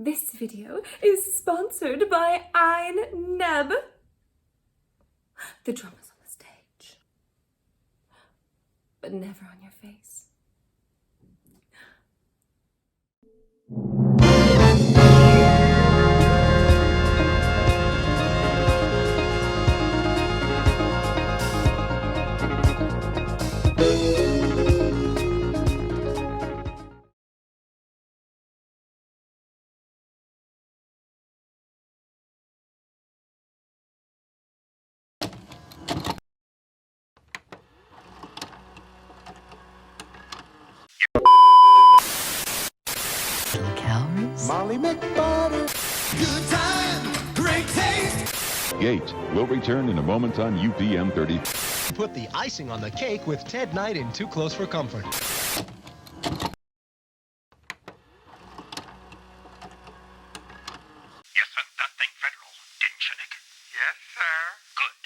This video is sponsored by Ein Neb. The drama's on the stage, but never on your face. Molly McButter. Good time, great taste. Gate will return in a moment on UPN 30. Put the icing on the cake with Ted Knight in Too Close for Comfort. Yes, that thing federal, didn't you, Nick? Yes, sir. Good.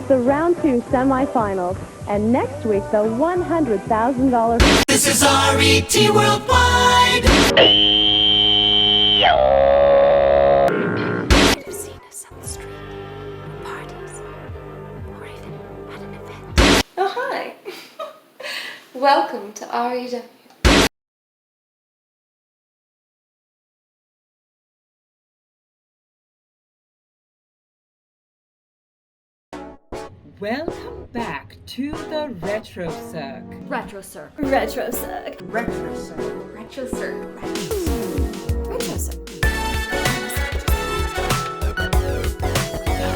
The round 2 semifinals, and next week the $100,000. This is RET Worldwide. You've seen us on the street, parties, or even at an event. Oh, hi. Welcome to REW. Welcome back to the RETROcirq. RETROcirq. RETROcirq. RETROcirq. RETROcirq. RETROcirq.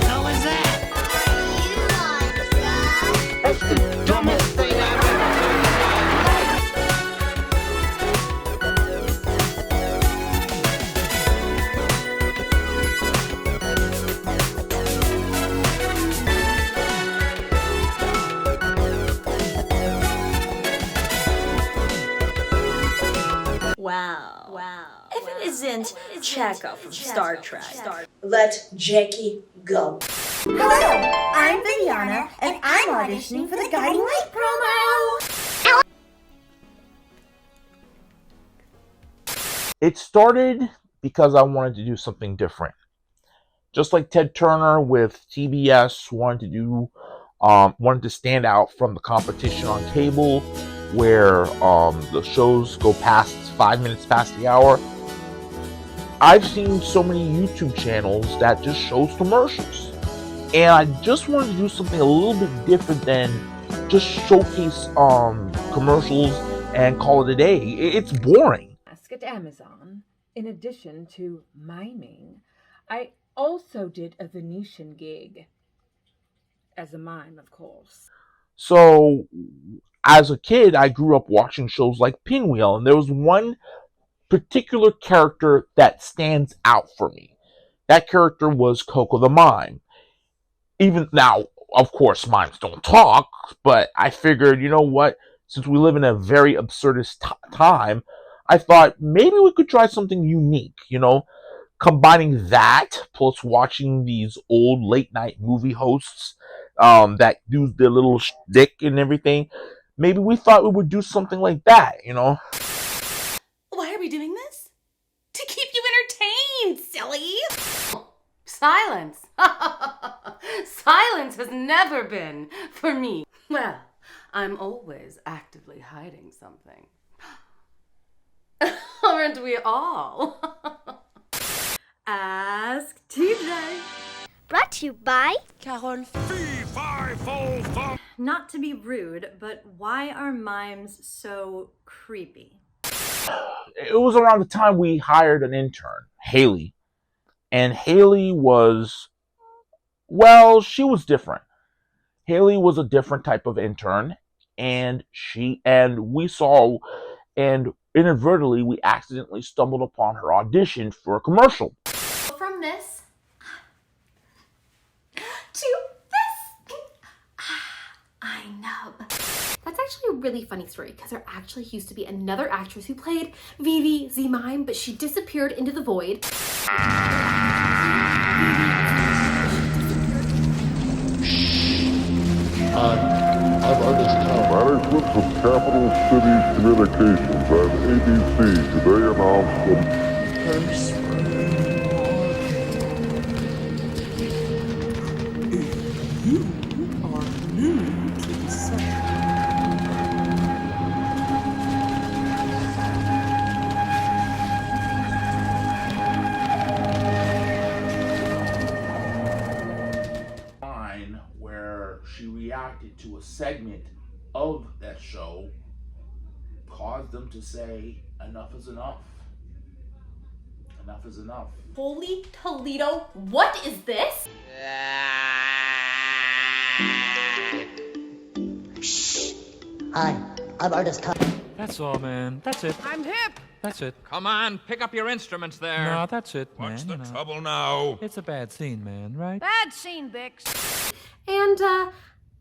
How is that? That's the dumbest thing I've ever Wow. If it isn't Chekhov from Star Trek. Let Jackie go. Hello, I'm Viviana, and I'm auditioning for the Guiding Light promo! It started because I wanted to do something different. Just like Ted Turner with TBS wanted to stand out from the competition on cable, where the shows go past 5 minutes past the hour. I've seen so many YouTube channels that just shows commercials, and I just wanted to do something a little bit different than just showcase commercials and call it a day. It's boring. At Amazon, in addition to miming, I also did a Venetian gig. As a mime, of course. So, as a kid, I grew up watching shows like Pinwheel, and there was one particular character that stands out for me. That character was Coco the Mime. Even now, of course, mimes don't talk, but I figured, you know what? Since we live in a very absurdist time, I thought maybe we could try something unique, combining that plus watching these old late night movie hosts that do their little shtick and everything. Maybe we thought we would do something like that, Why are we doing this? To keep you entertained, silly! Silence! Silence has never been for me. Well, I'm always actively hiding something. Aren't we all? Ask TJ. Brought to you by Caron. Not to be rude, but why are mimes so creepy? It was around the time we hired an intern, Haley. And Haley was, she was different. Haley was a different type of intern, and inadvertently we accidentally stumbled upon her audition for a commercial. For actually a really funny story because there actually used to be another actress who played Vivi the Mime, but she disappeared into the void. I'm Management of Capital City Communications and ABC today announced that where she reacted to a segment of that show caused them to say enough is enough. Enough is enough. Holy Toledo, what is this? Hi, I'm Artist Cut. That's all, man. That's it. I'm hip. That's it. Come on, pick up your instruments there. No, that's it, man. What's the you know. trouble now? It's a bad scene, man, right? Bad scene, Bix. And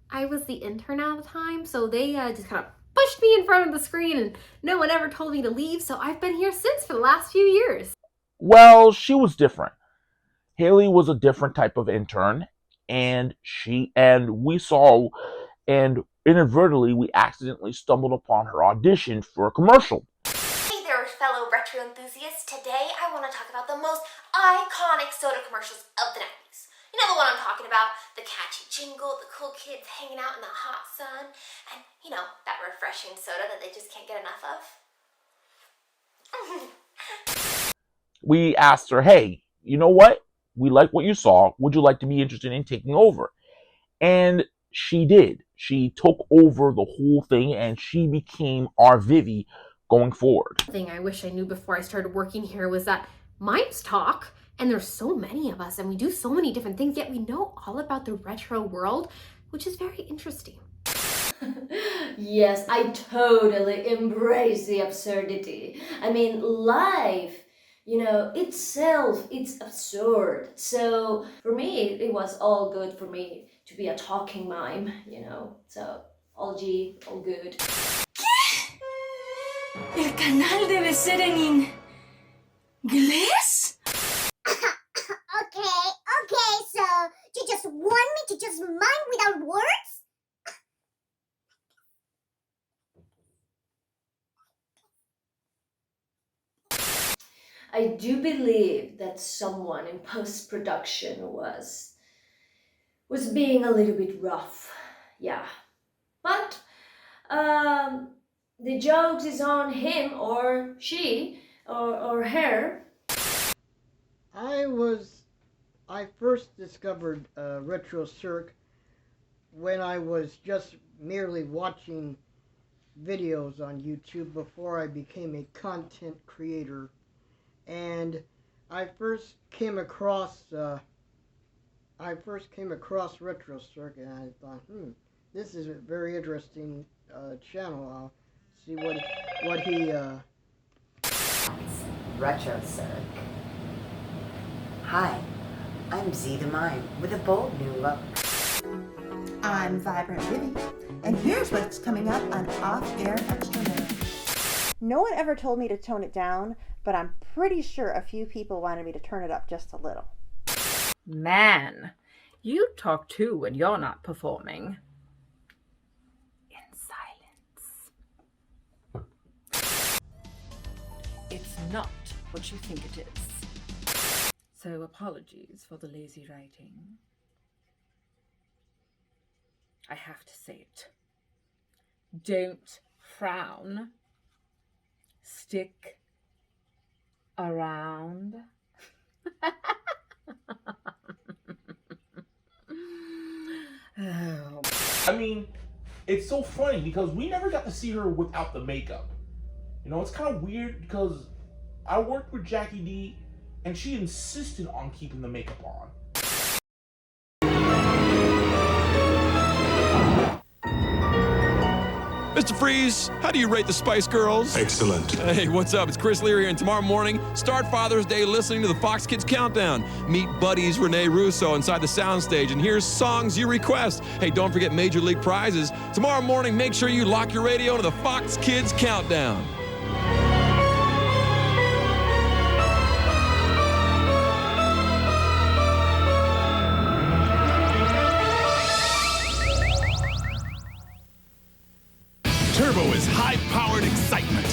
I was the intern at the time, so they just kind of pushed me in front of the screen and no one ever told me to leave, so I've been here since for the last few years. Well, she was different. Haley was a different type of intern, and inadvertently we accidentally stumbled upon her audition for a commercial. Hey there, fellow retro enthusiasts. Today I want to talk about the most iconic soda commercials of the 90s. You know the one I'm talking about? The catchy jingle, the cool kids hanging out in the hot sun, and, you know, that refreshing soda that they just can't get enough of. We asked her, hey, you know what? We like what you saw. Would you like to be interested in taking over? And she did. She took over the whole thing, and she became our Vivi going forward. The thing I wish I knew before I started working here was that mimes talk, and there's so many of us, and we do so many different things, yet we know all about the retro world, which is very interesting. Yes, I totally embrace the absurdity. I mean, life, you know, itself, it's absurd. So for me, it was all good for me to be a talking mime, you know. So all G, all good. El canal debe ser en inglés? Okay, so you just want me to just mime without words? I do believe that someone in post-production was being a little bit rough, yeah. But the jokes is on him or she or her. I first discovered RETROcirq when I was just merely watching videos on YouTube before I became a content creator. And I first came across RETROcirq, and I thought, this is a very interesting channel. I'll see what he. RETROcirq. Hi, I'm Z the Mime with a bold new look. I'm Vibrant Vivi, and here's what's coming up on Off-Air Extra Minute. No one ever told me to tone it down, but I'm pretty sure a few people wanted me to turn it up just a little. Man, you talk too when you're not performing. In silence. It's not what you think it is. So apologies for the lazy writing. I have to say it. Don't frown. Stick around. I mean, it's so funny because we never got to see her without the makeup. You know, it's kind of weird because I worked with Jackie D and she insisted on keeping the makeup on. Mr. Freeze, how do you rate the Spice Girls? Excellent. Hey, what's up? It's Chris Leary, and tomorrow morning, start Father's Day listening to the Fox Kids Countdown. Meet buddies Renee Russo inside the soundstage, and here's songs you request. Hey, don't forget Major League prizes. Tomorrow morning, make sure you lock your radio to the Fox Kids Countdown. Turbo is high-powered excitement.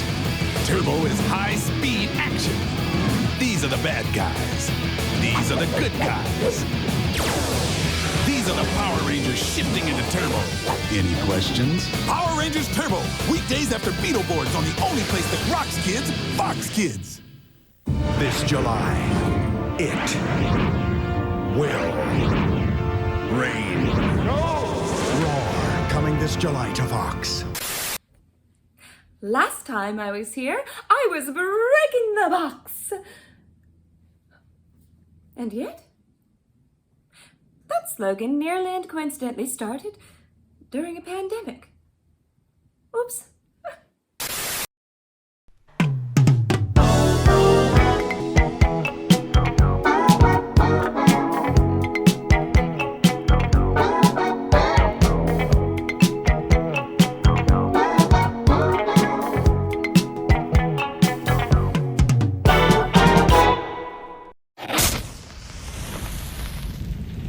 Turbo is high-speed action. These are the bad guys. These are the good guys. These are the Power Rangers shifting into Turbo. Any questions? Power Rangers Turbo, weekdays after Beetleborgs on the only place that rocks kids, Fox Kids. This July, it will rain. Roar, coming this July to Fox. Last time I was here, I was breaking the box. And yet, that slogan nearly and coincidentally started during a pandemic. Oops.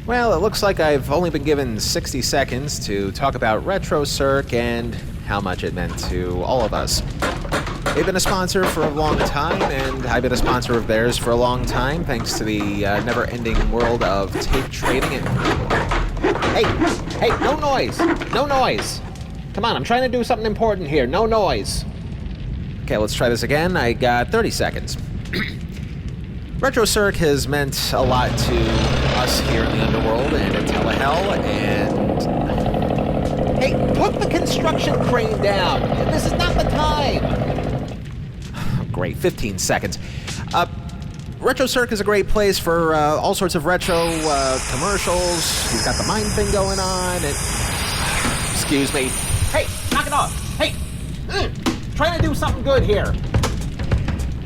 Well, it looks like I've only been given 60 seconds to talk about RETROcirq and how much it meant to all of us. They've been a sponsor for a long time, and I've been a sponsor of theirs for a long time, thanks to the never-ending world of tape trading and... Hey, no noise! No noise! Come on, I'm trying to do something important here. No noise! Okay, let's try this again. I got 30 seconds. RETROcirq has meant a lot to us here in the underworld and in Telehell, and... Hey, put the construction crane down! This is not the time! Great, 15 seconds. RETROcirq is a great place for all sorts of retro commercials. He's got the mime thing going on, and... Excuse me. Hey, knock it off! Hey! Trying to do something good here.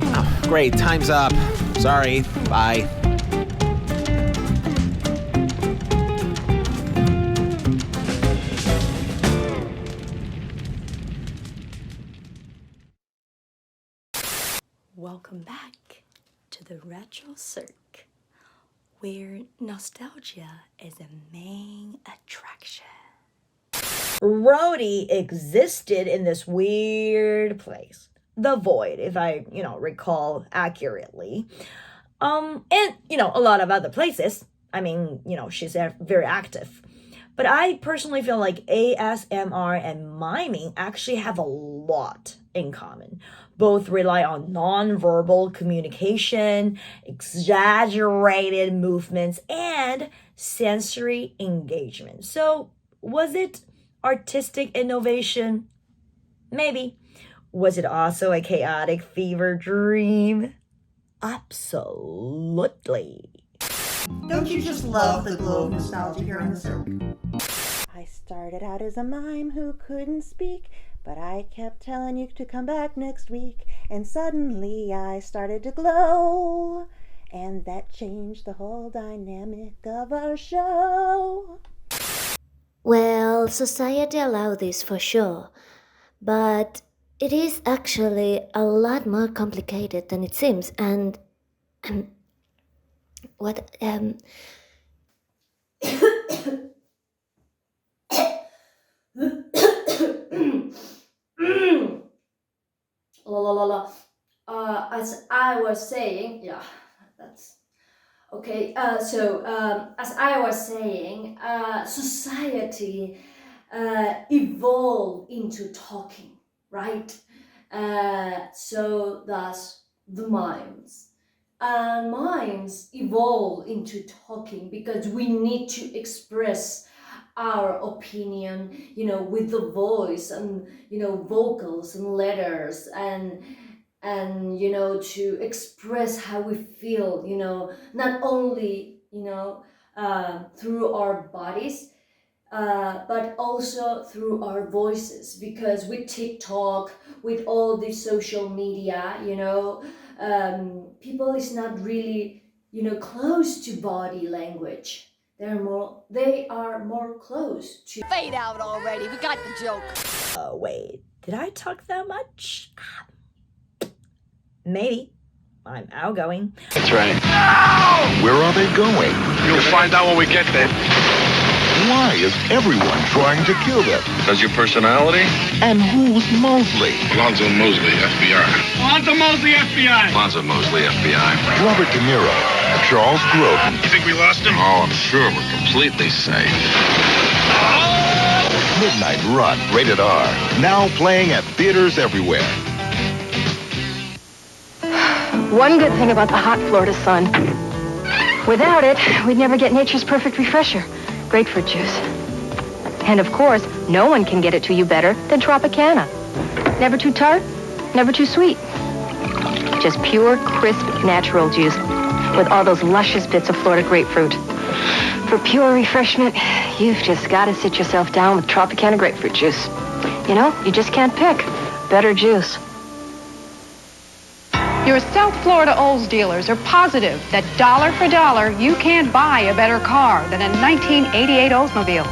Oh, great, time's up. Sorry, bye. Welcome back to the RETROcirq, where nostalgia is a main attraction. Rhodey existed in this weird place. The Void, if I, recall accurately. And, a lot of other places. I mean, she's very active. But I personally feel like ASMR and miming actually have a lot in common. Both rely on nonverbal communication, exaggerated movements, and sensory engagement. So, was it artistic innovation? Maybe. Was it also a chaotic fever dream? Absolutely. Don't you just love the glow of nostalgia here on the Cirque? I started out as a mime who couldn't speak, but I kept telling you to come back next week, and suddenly I started to glow, and that changed the whole dynamic of our show. Well, society allowed this for sure, but it is actually a lot more complicated than it seems, and what as I was saying, yeah, that's okay. As I was saying, society evolved into talking, right? So does the mimes. Mimes evolve into talking because we need to express our opinion, with the voice and, vocals and letters and to express how we feel, not only, through our bodies, but also through our voices, because with TikTok, with all the social media, people is not really, close to body language. They are more close to. Fade out already. We got the joke. Wait, did I talk that much? Maybe. I'm outgoing. That's right. No! Where are they going? You'll find out when we get there. Why is everyone trying to kill them? Does your personality? And who's Mosley? Lonzo Mosley, FBI. Lonzo Mosley, FBI. Lonzo Mosley, FBI. Robert De Niro, Charles Grodin. You think we lost him? Oh, I'm sure we're completely safe. Midnight Run, rated R. Now playing at theaters everywhere. One good thing about the hot Florida sun. Without it, we'd never get nature's perfect refresher, grapefruit juice. And of course, no one can get it to you better than Tropicana. Never too tart, never too sweet. Just pure, crisp, natural juice with all those luscious bits of Florida grapefruit. For pure refreshment, you've just got to sit yourself down with Tropicana grapefruit juice. You just can't pick better juice. Your South Florida Olds dealers are positive that dollar for dollar, you can't buy a better car than a 1988 Oldsmobile.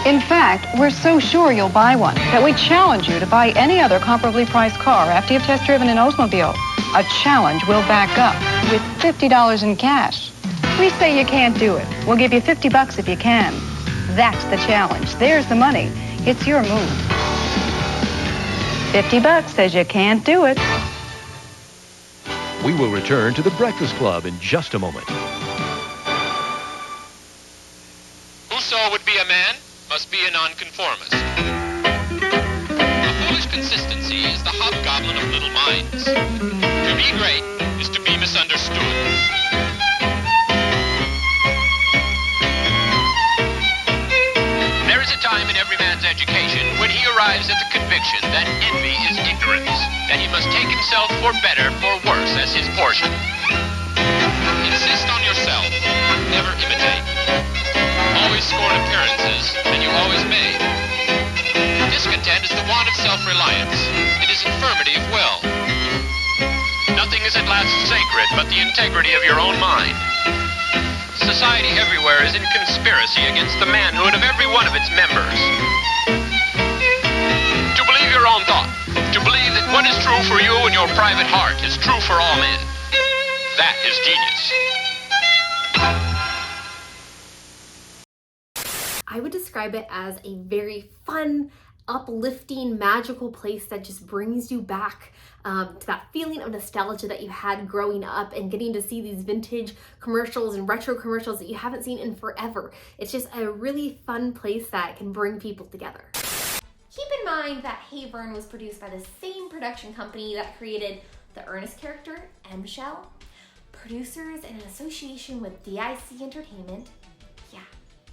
In fact, we're so sure you'll buy one that we challenge you to buy any other comparably priced car after you've test driven an Oldsmobile. A challenge we'll back up with $50 in cash. We say you can't do it. We'll give you $50 if you can. That's the challenge. There's the money. It's your move. $50 says you can't do it. We will return to the Breakfast Club in just a moment. Whoso would be a man must be a nonconformist. A foolish consistency is the hobgoblin of little minds. To be great is to be misunderstood. There is a time in every man's education when he arrives at the conviction that envy is ignorance, that he must take himself for better, for worse, as his portion. Insist on yourself, never imitate. Always scorn appearances, and you always may. Discontent is the want of self-reliance. It is infirmity of will. Nothing is at last sacred but the integrity of your own mind. Society everywhere is in conspiracy against the manhood of every one of its members. To believe your own thought, to believe that what is true for you in your private heart is true for all men. That is genius. I would describe it as a very fun, uplifting, magical place that just brings you back to that feeling of nostalgia that you had growing up and getting to see these vintage commercials and retro commercials that you haven't seen in forever. It's just a really fun place that can bring people together. Keep in mind that Hey Vern was produced by the same production company that created the Ernest character, M-Shell. Producers in association with DIC Entertainment. Yeah,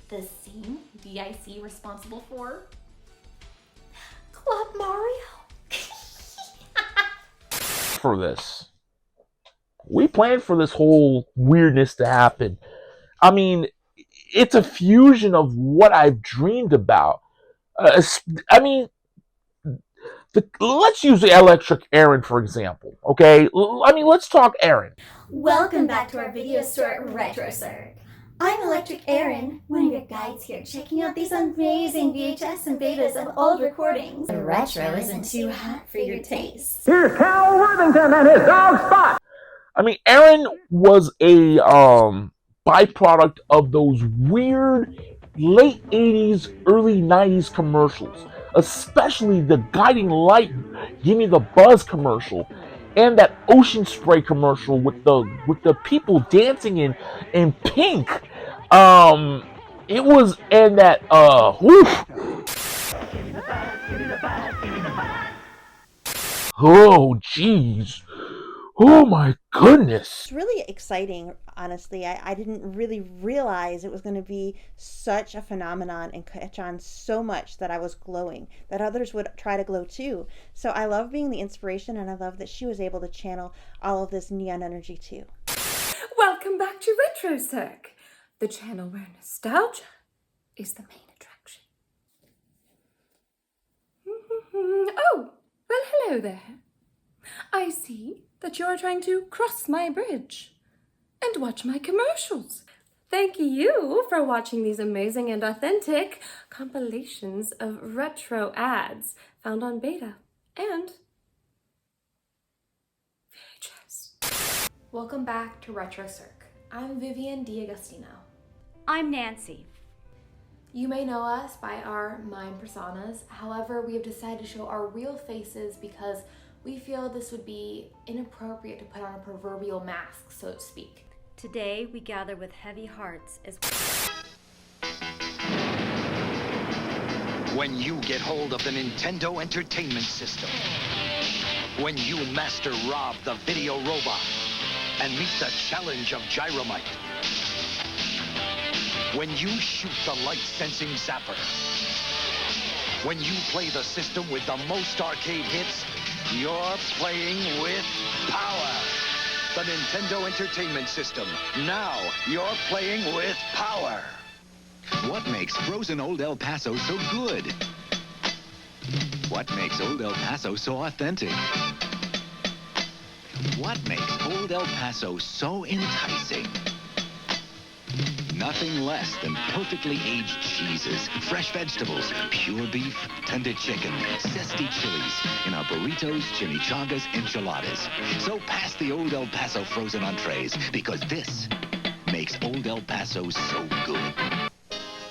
the same DIC responsible for Club Mario. For this, we planned for this whole weirdness to happen. I mean, it's a fusion of what I've dreamed about. Let's use the Electric Aaron, for example, okay? Let's talk Aaron. Welcome back to our video store, RETROcirq. I'm Electric Aaron, one of your guides here, checking out these amazing VHS and betas of old recordings. The retro isn't too hot for your taste. Here's Cal Worthington and his dog Spot. Aaron was a byproduct of those weird late 80s, early 90s commercials, especially the Guiding Light, Give Me the Buzz commercial, and that Ocean Spray commercial with the people dancing in pink. It was in that oh jeez. Oh my goodness. It's really exciting, honestly. I didn't really realize it was going to be such a phenomenon and catch on so much that I was glowing, that others would try to glow too. So I love being the inspiration, and I love that she was able to channel all of this neon energy too. Welcome back to RETROcirq, the channel where nostalgia is the main attraction. Oh, well, hello there. I see that you're trying to cross my bridge and watch my commercials. Thank you for watching these amazing and authentic compilations of retro ads found on beta and VHS. Welcome back to RETROcirq. I'm Vivian D'Agostino. I'm Nancy. You may know us by our mime personas. However, we have decided to show our real faces because we feel this would be inappropriate to put on a proverbial mask, so to speak. Today, we gather with heavy hearts as When you get hold of the Nintendo Entertainment System, when you master Rob the video robot and meet the challenge of Gyromite, when you shoot the light-sensing zapper, when you play the system with the most arcade hits, you're playing with power. The Nintendo Entertainment System. Now you're playing with power. What makes frozen Old El Paso so good? What makes Old El Paso so authentic? What makes Old El Paso so enticing? Nothing less than perfectly aged cheeses, fresh vegetables, pure beef, tender chicken, zesty chilies in our burritos, chimichangas, enchiladas. So pass the Old El Paso frozen entrees, because this makes Old El Paso so good.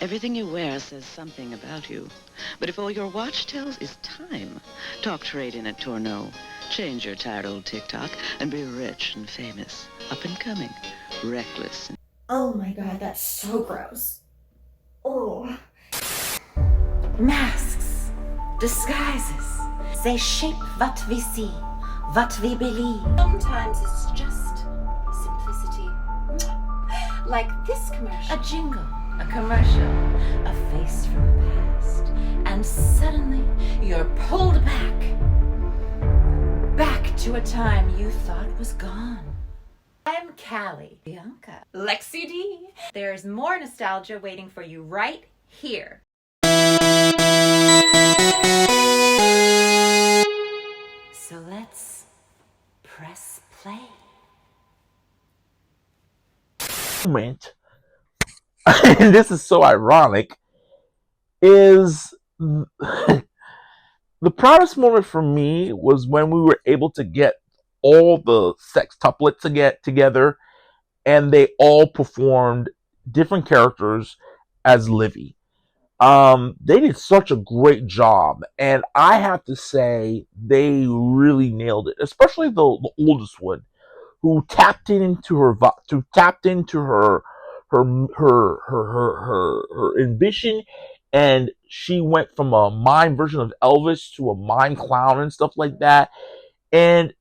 Everything you wear says something about you. But if all your watch tells is time, talk trade in at Tourneau. Change your tired old TikTok and be rich and famous, up and coming, reckless. Oh my god, that's so gross. Oh. Masks, disguises, they shape what we see, what we believe. Sometimes it's just simplicity. Like this commercial. A jingle, a commercial, a face from the past, and suddenly you're pulled back to a time you thought was gone. I'm Callie, Bianca, Lexi D. There's more nostalgia waiting for you right here. So let's press play. Moment, and this is so ironic, is the proudest moment for me was when we were able to get all the sextuplets to get together, and they all performed different characters as Livy. They did such a great job, and I have to say they really nailed it, especially the oldest one, who tapped into her ambition, and she went from a mime version of Elvis to a mime clown and stuff like that. And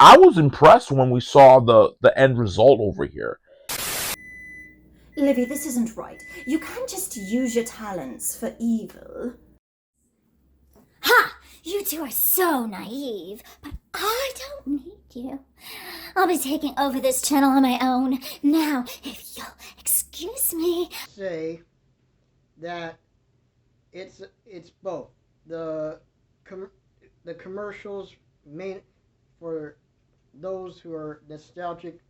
I was impressed when we saw the end result over here. Livy, this isn't right. You can't just use your talents for evil. Ha! You two are so naive, but I don't need you. I'll be taking over this channel on my own. Now, if you'll excuse me. Say that it's both. The commercials main for those who are nostalgic.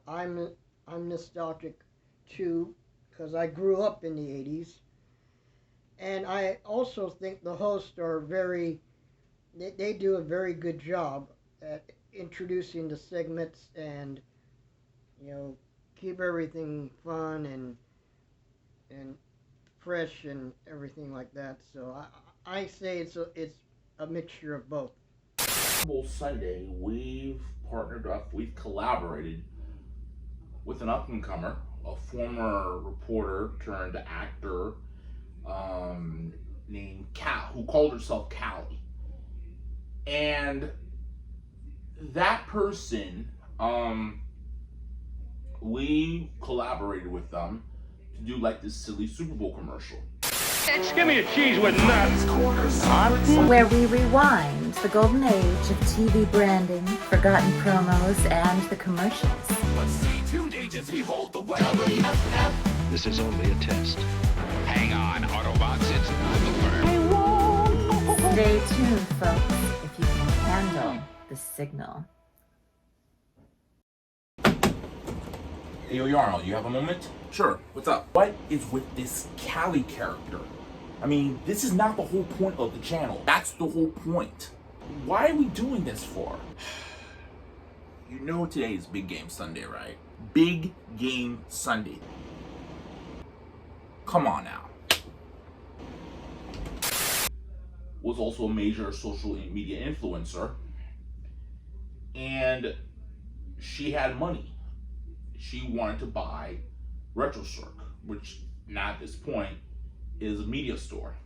I'm nostalgic too, because I grew up in the 80s. And I also think the hosts are they do a very good job at introducing the segments and, keep everything fun and fresh and everything like that. So I say it's a mixture of both. Sunday, we've collaborated with an up-and-comer, a former reporter turned actor, named Cal, who called herself Callie. And that person, we collaborated with them to do like this silly Super Bowl commercial. Give me a cheese with nuts. Where we rewind the golden age of TV branding, forgotten promos, and the commercials. This is only a test. Hang on, Autobots, it's not over. Stay tuned, folks, if you can handle the signal. Hey, yo, Yarl, you have a moment? Sure, what's up? What is with this Callie character? I mean, this is not the whole point of the channel. That's the whole point. Why are we doing this for? You know today is Big Game Sunday, right? Big Game Sunday. Come on now. Was also a major social media influencer. And she had money. She wanted to buy RETROcirq, which now at this point is a media store,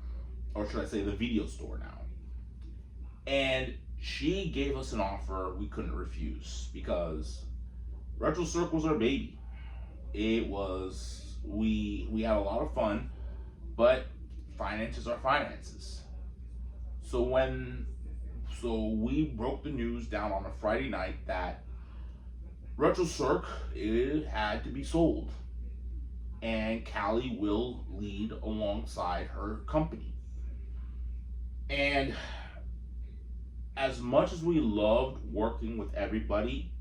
or should I say the video store now. And she gave us an offer we couldn't refuse because RETROcirq was our baby. It was, we had a lot of fun, but finances are finances. So we broke the news down on a Friday night that RETROcirq, it had to be sold, and Callie will lead alongside her company. And as much as we loved working with everybody,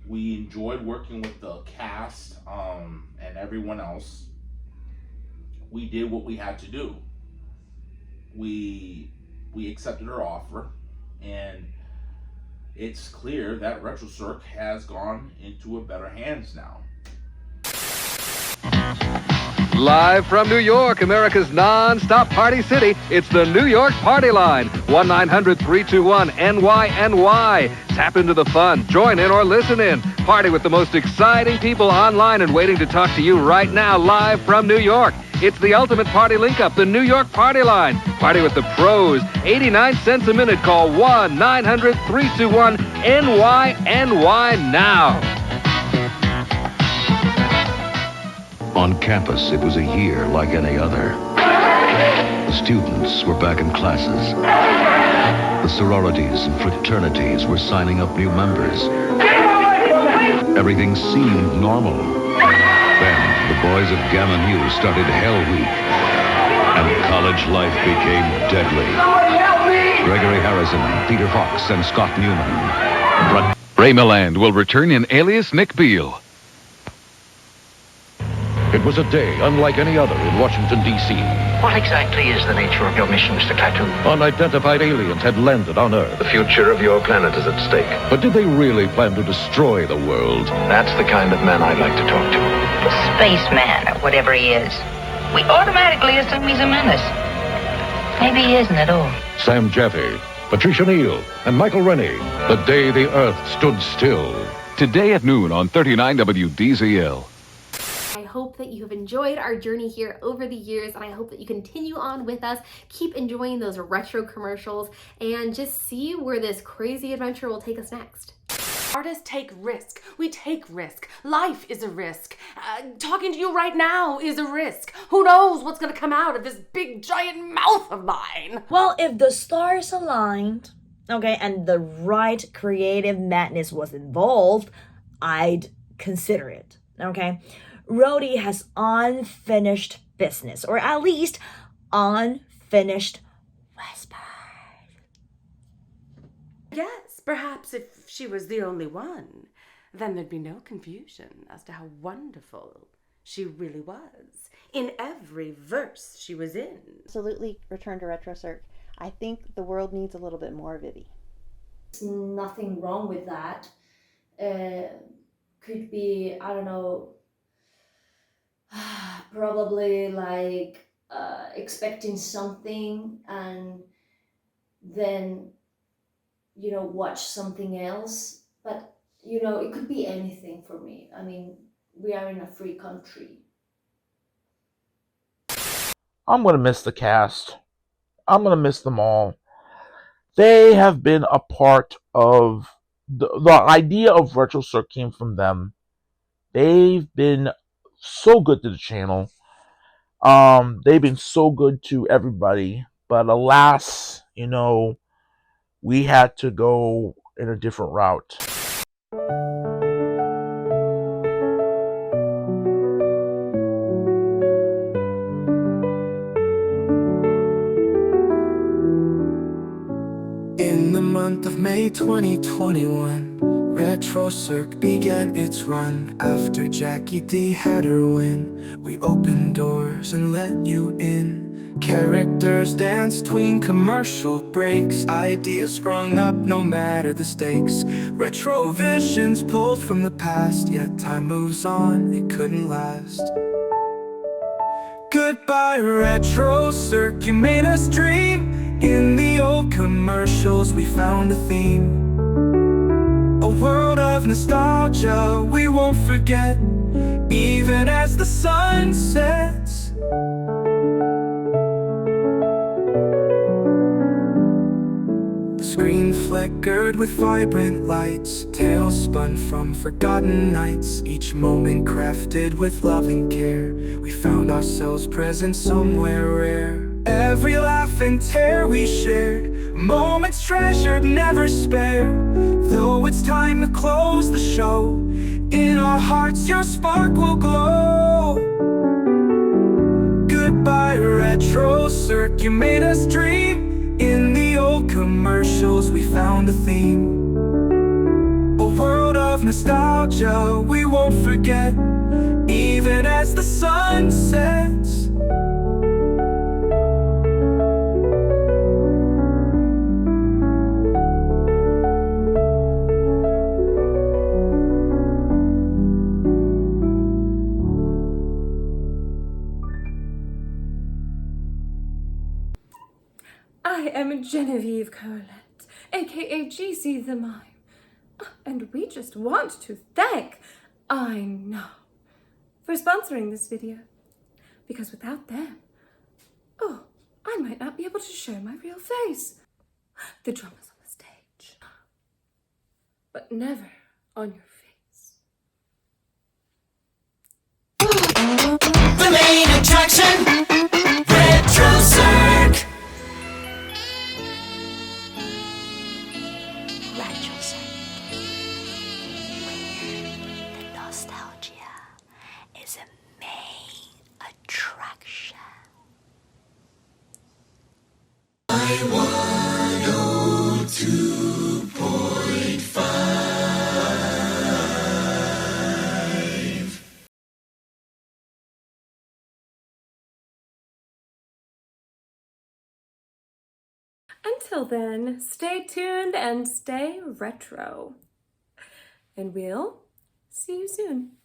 we enjoyed working with the cast and everyone else, we did what we had to do. We accepted her offer, and it's clear that RETROcirq has gone into a better hands now. Live from New York, America's non-stop party city, it's the New York Party Line, 1-900-321-NY-NY. Tap into the fun, join in or listen in. Party with the most exciting people online and waiting to talk to you right now, live from New York. It's the ultimate party link-up, the New York Party Line. Party with the pros. 89 cents a minute. Call 1-900-321-NY-NY now. On campus, it was a year like any other. The students were back in classes. The sororities and fraternities were signing up new members. Everything seemed normal. Then, the boys of Gamma Nu started Hell Week, and college life became deadly. Gregory Harrison, Peter Fox, and Scott Newman. Ray Milland will return in Alias Nick Beale. It was a day unlike any other in Washington, D.C. What exactly is the nature of your mission, Mr. Clapton? Unidentified aliens had landed on Earth. The future of your planet is at stake. But did they really plan to destroy the world? That's the kind of man I'd like to talk to. The spaceman, or whatever he is. We automatically assume he's a menace. Maybe he isn't at all. Sam Jaffe, Patricia Neal, and Michael Rennie. The day the Earth stood still. Today at noon on 39 WDZL. I hope that you have enjoyed our journey here over the years, and I hope that you continue on with us. Keep enjoying those retro commercials and just see where this crazy adventure will take us next. Artists take risk. We take risk. Life is a risk. Talking to you right now is a risk. Who knows what's going to come out of this big giant mouth of mine? Well, if the stars aligned, okay, and the right creative madness was involved, I'd consider it, okay? Rhodey has unfinished business, or at least unfinished whispers. Yes, perhaps if she was the only one, then there'd be no confusion as to how wonderful she really was in every verse she was in. Absolutely return to RETROcirq. I think the world needs a little bit more Vivi. There's nothing wrong with that. Could be, I don't know, probably like expecting something and then, you know, watch something else. But, you know, it could be anything for me. I mean, we are in a free country. I'm going to miss the cast. I'm going to miss them all. They have been a part of the idea of RETROcirq came from them. They've been so good to the channel. They've been so good to everybody. But alas, you know, we had to go in a different route. May 2021, RETROcirq began its run. After Jackie D had her win, we opened doors and let you in. Characters dance between commercial breaks, ideas sprung up no matter the stakes. Retro visions pulled from the past, yet time moves on, it couldn't last. Goodbye RETROcirq, you made us dream. In the old commercials we found a theme, a world of nostalgia we won't forget, even as the sun sets. The screen flickered with vibrant lights, tales spun from forgotten nights. Each moment crafted with love and care, we found ourselves present somewhere rare. Every laugh and tear we shared, moments treasured, never spared. Though it's time to close the show, in our hearts your spark will glow. Goodbye RETROcirq, you made us dream. In the old commercials we found a theme, a world of nostalgia we won't forget, even as the sun sets. I am Genevieve Colette, aka GC the Mime, and we just want to thank I Know for sponsoring this video, because without them, I might not be able to show my real face. The drama's on the stage, but never on your face. The main attraction, RETROcirq. Nostalgia is a main attraction. I 102.5. Until then, stay tuned and stay retro. And we'll see you soon.